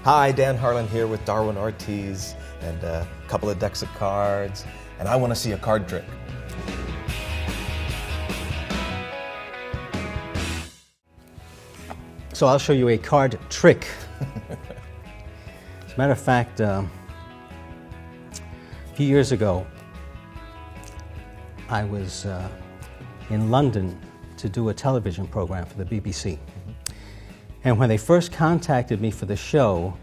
Hi, Dan Harlan here with Darwin Ortiz and a couple of decks of cards, and I want to see a card trick. So I'll show you a card trick. As a matter of fact, a few years ago, I was in London to do a television program for the BBC. And when they first contacted me for the show,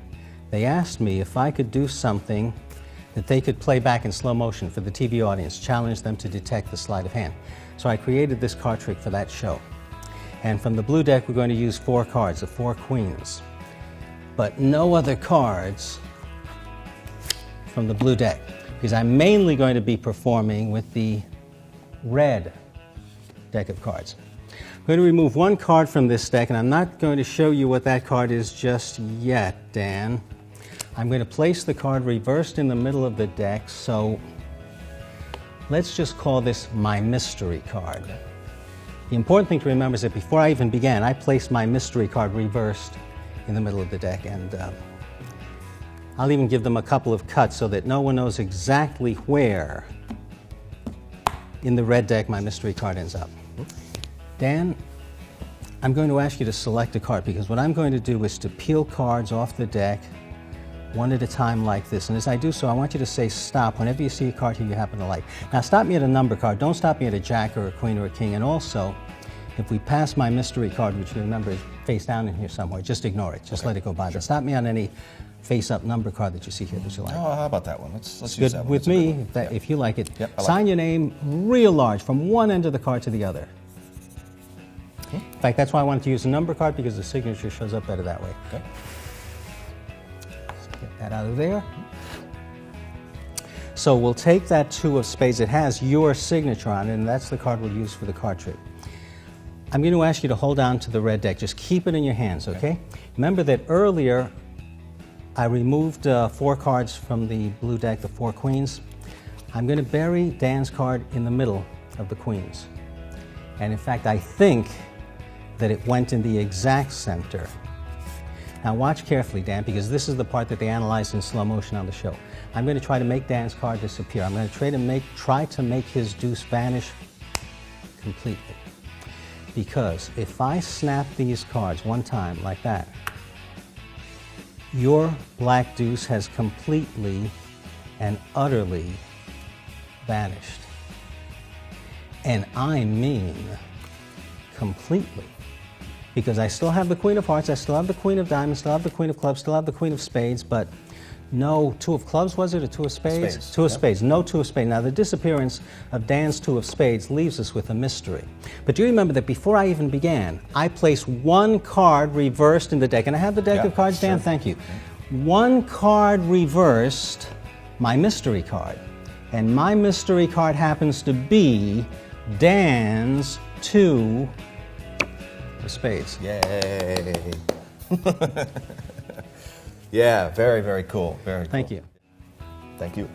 they asked me if I could do something that they could play back in slow motion for the TV audience, challenge them to detect the sleight of hand. So I created this card trick for that show. And from the blue deck, we're going to use 4 cards, the 4 queens. But no other cards from the blue deck, because I'm mainly going to be performing with the red deck of cards. I'm going to remove 1 card from this deck, and I'm not going to show you what that card is just yet, Dan. I'm going to place the card reversed in the middle of the deck, so let's just call this my mystery card. The important thing to remember is that before I even began, I placed my mystery card reversed in the middle of the deck, and I'll even give them a couple of cuts so that no one knows exactly where in the red deck my mystery card ends up. Dan, I'm going to ask you to select a card, because what I'm going to do is to peel cards off the deck one at a time like this. And as I do so, I want you to say stop whenever you see a card here you happen to like. Now stop me at a number card. Don't stop me at a jack or a queen or a king. And also, if we pass my mystery card, which you remember is face down in here somewhere, just ignore it. Just let it go by. Sure. But stop me on any face-up number card that you see here that you like. Oh, how about that one? Let's use good that one. With me, if you like it. Yep, I like sign it. your name real large from one end of the card to the other. In fact, that's why I wanted to use a number card, because the signature shows up better that way. Okay. Let's get that out of there. So we'll take that 2 of spades. It has your signature on it, and that's the card we'll use for the card trick. I'm going to ask you to hold on to the red deck. Just keep it in your hands, okay? Remember that earlier I removed 4 cards from the blue deck, the 4 queens. I'm going to bury Dan's card in the middle of the queens. And in fact, I think that it went in the exact center. Now watch carefully, Dan, because this is the part that they analyzed in slow motion on the show. I'm going to try to make Dan's card disappear. I'm going to try to make his deuce vanish completely. Because if I snap these cards one time like that, your black deuce has completely and utterly vanished. And I mean completely. Because I still have the queen of hearts, I still have the queen of diamonds, still have the queen of clubs, still have the queen of spades, but no 2 of clubs, was it, or 2 of spades? Spades. 2 of spades, no 2 of spades. Now the disappearance of Dan's 2 of spades leaves us with a mystery. But do you remember that before I even began, I placed 1 card reversed in the deck, and I have the deck of cards, Dan, thank you. 1 card reversed, my mystery card, and my mystery card happens to be Dan's 2 of spades. Yay. Yeah, very, very cool. Very cool. Thank you. Thank you.